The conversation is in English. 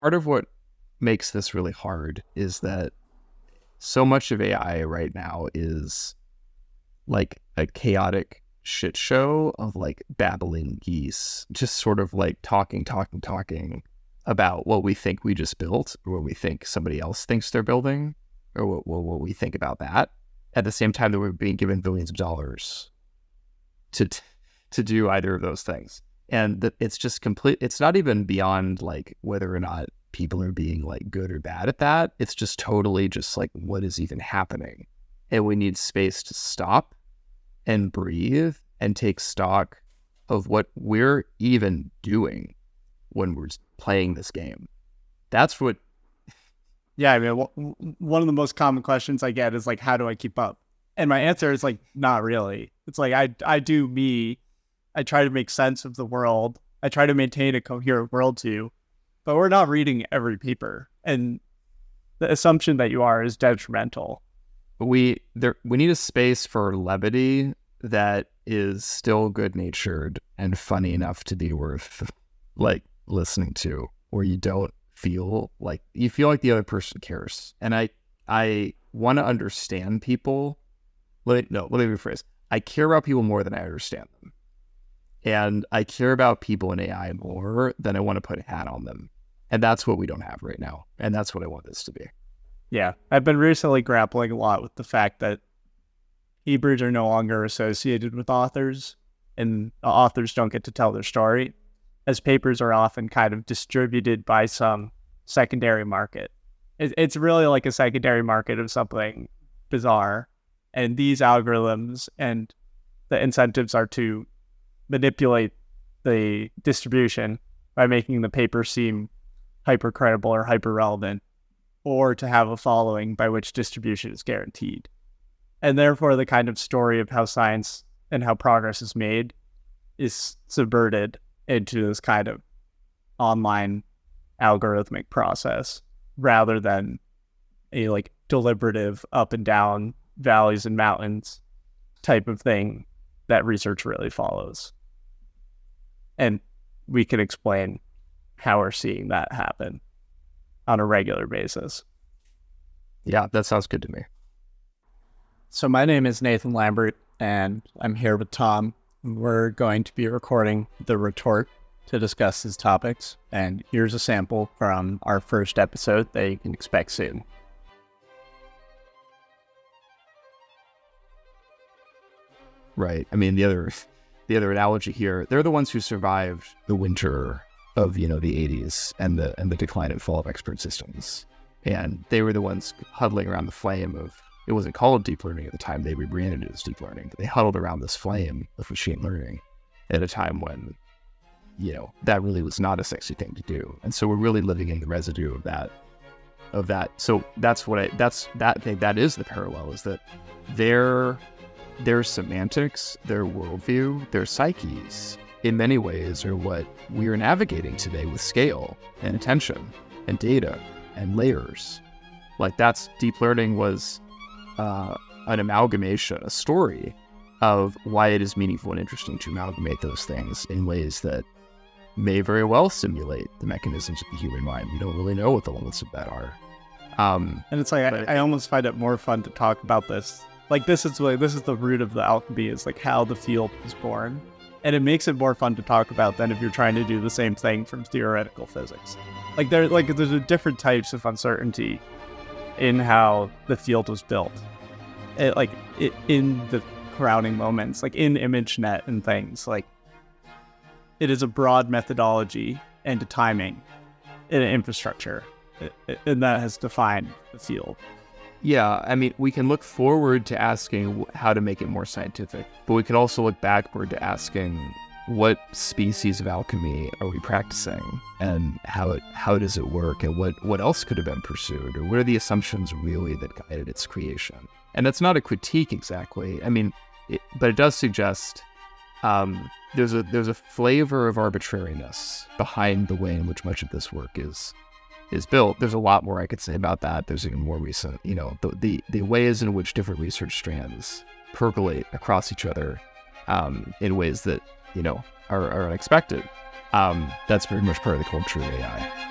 Part of what makes this really hard is that so much of AI right now is like a chaotic shit show of like babbling geese, just sort of like talking about what we think we just built, or what we think somebody else thinks they're building, or what we think about that. At the same time that we're being given billions of dollars to do either of those things. And it's just complete. It's not even beyond like whether or not people are being like good or bad at that. It's just totally just like, what is even happening? And we need space to stop and breathe and take stock of what we're even doing when we're playing this game. That's what. Yeah, I mean, one of the most common questions I get is like, how do I keep up? And my answer is like, not really. It's like, I do me. I try to make sense of the world. I try to maintain a coherent worldview, but we're not reading every paper. And the assumption that you are is detrimental. We need a space for levity that is still good-natured and funny enough to be worth like listening to, where you don't feel like the other person cares. And I want to understand people. Let me rephrase. I care about people more than I understand them. And I care about people in AI more than I want to put a hat on them. And that's what we don't have right now. And that's what I want this to be. Yeah. I've been recently grappling a lot with the fact that Hebrews are no longer associated with authors, and authors don't get to tell their story, as papers are often kind of distributed by some secondary market. It's really like a secondary market of something bizarre. And these algorithms and the incentives are to manipulate the distribution by making the paper seem hyper credible or hyper relevant, or to have a following by which distribution is guaranteed. And therefore, the kind of story of how science and how progress is made is subverted into this kind of online algorithmic process, rather than a like deliberative up and down, valleys and mountains type of thing that research really follows. And we can explain how we're seeing that happen on a regular basis. Yeah, that sounds good to me. So my name is Nathan Lambert, and I'm here with Tom. We're going to be recording The Retort to discuss these topics. And here's a sample from our first episode that you can expect soon. Right. I mean, the other analogy here, they're the ones who survived the winter of, the 80s and the decline and fall of expert systems. And they were the ones huddling around the flame of, it wasn't called deep learning at the time, they rebranded it as deep learning, but they huddled around this flame of machine learning at a time when, that really was not a sexy thing to do. And so we're really living in the residue of that. So that is the parallel, is that their semantics, their worldview, their psyches, in many ways are what we are navigating today with scale and attention and data and layers. Like deep learning was an amalgamation, a story of why it is meaningful and interesting to amalgamate those things in ways that may very well simulate the mechanisms of the human mind. We don't really know what the limits of that are. And it's like, I almost find it more fun to talk about this. Like this is the root of the alchemy, is like how the field was born. And it makes it more fun to talk about than if you're trying to do the same thing from theoretical physics. There's different types of uncertainty in how the field was built. In the crowning moments, like in ImageNet and things, like it is a broad methodology and a timing and an infrastructure, and that has defined the field. Yeah, I mean, we can look forward to asking how to make it more scientific, but we can also look backward to asking what species of alchemy are we practicing, and how does it work, and what else could have been pursued, or what are the assumptions really that guided its creation? And that's not a critique exactly. I mean, but it does suggest there's a flavor of arbitrariness behind the way in which much of this work is built. There's a lot more I could say about that. There's even more recent, the ways in which different research strands percolate across each other in ways that, are unexpected. That's very much part of the culture of AI.